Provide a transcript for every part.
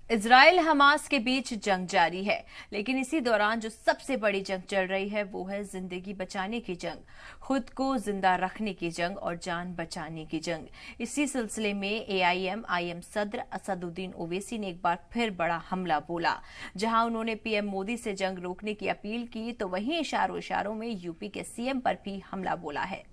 Israel Hamas के बीच जंग जारी है, लेकिन इसी दौरान जो सबसे बड़ी जंग चल रही है वो है जिंदगी बचाने की जंग, खुद को जिंदा रखने की जंग और जान बचाने की जंग। इसी सिलसिले में एआईएम सदर असदुद्दीन ओवैसी ने एक बार फिर बड़ा हमला बोला। जहां उन्होंने पीएम मोदी से जंग रोकने की अपील की, तो वहीं इशारों इशारों में यूपी के सीएम पर भी हमला बोला है।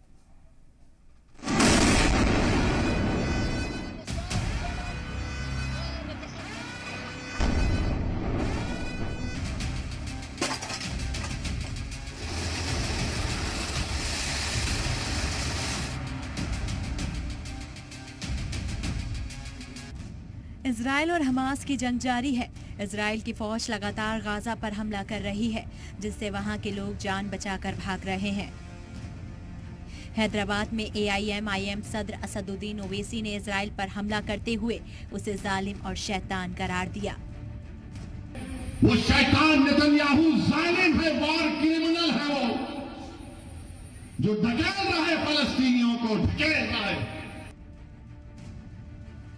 इजराइल और हमास की जंग जारी है। इजराइल की फौज लगातार गाजा पर हमला कर रही है, जिससे वहां के लोग जान बचाकर भाग रहे हैं। हैदराबाद में एआईएम सदर असदुद्दीन ओवैसी ने इजराइल पर हमला करते हुए उसे जालिम और शैतान करार दिया। वो शैतान नेतन्याहू जालिम है, वॉर क्रिमिनल है, वो जो ढकेल रहा है फलस्तीनियों को, ढकेल रहा है।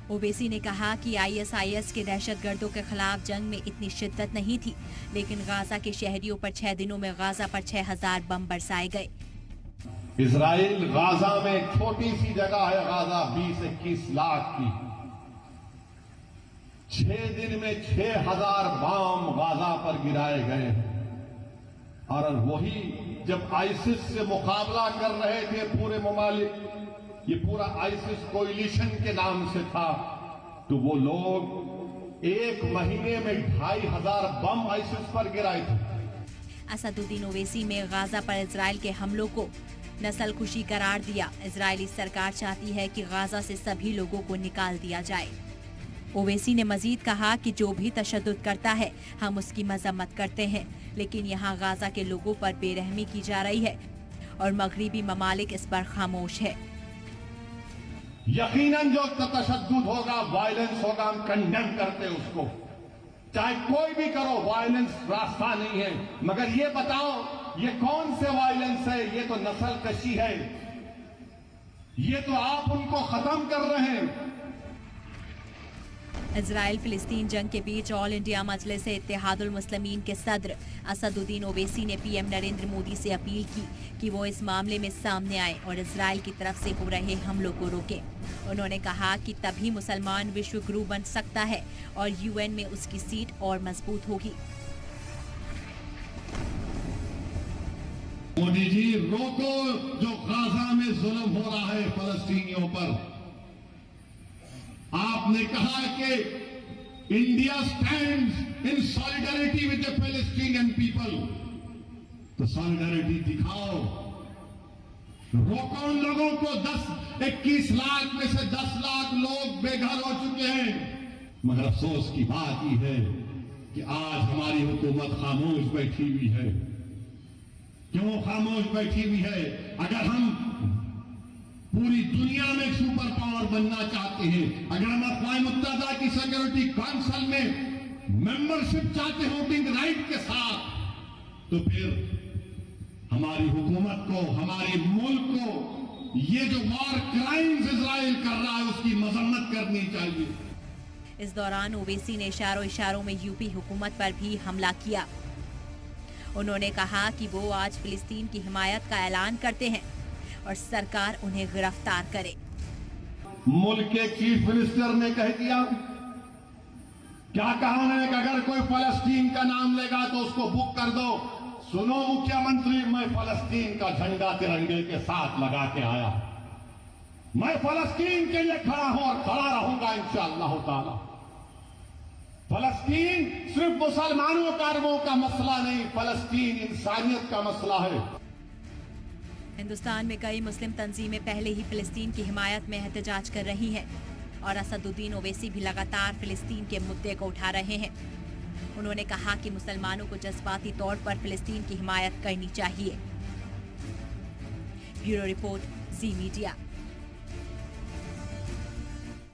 ओवैसी ने कहा कि आईएसआईएस के दहशतगर्दों के खिलाफ जंग में इतनी शिद्दत नहीं थी, लेकिन गाजा के शहरियों पर 6 दिनों में गाजा पर 6000 बम बरसाए गए। इजराइल गाजा में एक छोटी सी जगह है, गाजा 20-21 लाख की, 6 दिन में 6000 बम गाजा पर गिराए गए। और वही जब आईसिस से मुकाबला कर रहे थे पूरे ममालिक, ये पूरा आईसिस कोएलिशन के नाम से था, तो वो लोग 1 महीने में 2500 बम आईसिस पर गिराए थे। असदुद्दीन ओवैसी में गाजा पर इजराइल के हमलों को नस्लकुशी करार दिया। इजरायली सरकार चाहती है कि गाजा से सभी लोगों को निकाल दिया जाए। ओवैसी ने मजीद कहा कि जो भी तशद्दुद करता है हम उसकी मजम्मत करते हैं, लेकिन यहाँ गाजा के लोगों पर बेरहमी की जा रही है और मगरिबी ममालिक इस पर खामोश है। यकीनन जो तशद्दुद होगा, वायलेंस होगा, हम कंडेम करते हैं उसको, चाहे कोई भी करो, वायलेंस रास्ता नहीं है। मगर ये बताओ, ये कौन से वायलेंस है? ये तो नस्ल कशी है, ये तो आप उनको खत्म कर रहे हैं। इजराइल फिलिस्तीन जंग के बीच ऑल इंडिया मजलिस इत्तेहादुल मुस्लिमीन के सदर असदुद्दीन ओवैसी ने पीएम नरेंद्र मोदी से अपील की कि वो इस मामले में सामने आए और इजराइल की तरफ से हो रहे हमलों को रोकें। उन्होंने कहा कि तभी मुसलमान विश्व गुरु बन सकता है और यूएन में उसकी सीट और मजबूत होगी। मोदी जी, रोको जो गाजा में जुल्म हो रहा है फलस्तीनियों पर। आपने कहा कि India stands in solidarity with the Palestinian people, तो सॉलिडारिटी दिखाओ, रोको उन लोगों को। 21 लाख में से 10 लाख लोग बेघर हो चुके हैं। मगर अफसोस की बात ही है कि आज हमारी हुकूमत खामोश बैठी हुई है। क्यों खामोश बैठी हुई है? अगर हम पूरी दुनिया में सुपर पावर बनना चाहते हैं, अगर हम अक़वाम मुत्तहिदा की सिक्योरिटी काउंसिल में मेंबरशिप चाहते हैं वोटिंग राइट के साथ, तो फिर हमारी हुकूमत को, हमारे मुल्क को ये जो वॉर क्राइम्स इजराइल कर रहा है उसकी मजम्मत करनी चाहिए। इस दौरान ओवैसी ने इशारों में यूपी हुकूमत पर भी हमला किया। उन्होंने कहा कि वो आज फिलिस्तीन की हिमायत का ऐलान करते हैं और सरकार उन्हें गिरफ्तार करे। मुल्क के चीफ मिनिस्टर ने कह दिया, क्या कहा उन्होंने कि अगर कोई फलस्तीन का नाम लेगा तो उसको बुक कर दो। सुनो मुख्यमंत्री, मैं फलस्तीन का झंडा तिरंगे के साथ लगा के आया, मैं फलस्तीन के लिए खड़ा हूं और खड़ा रहूंगा इंशाअल्लाह ताला। फलस्तीन सिर्फ मुसलमानों का अरबों का मसला नहीं, फलस्तीन इंसानियत का मसला है। हिंदुस्तान में कई मुस्लिम तंजीमें पहले ही फिलिस्तीन की हिमायत में एहतजाज कर रही हैं और असदुद्दीन ओवैसी भी लगातार फिलिस्तीन के मुद्दे को उठा रहे हैं। उन्होंने कहा कि मुसलमानों को जज्बाती तौर पर फिलिस्तीन की हिमायत करनी चाहिए। ब्यूरो रिपोर्ट, जी मीडिया।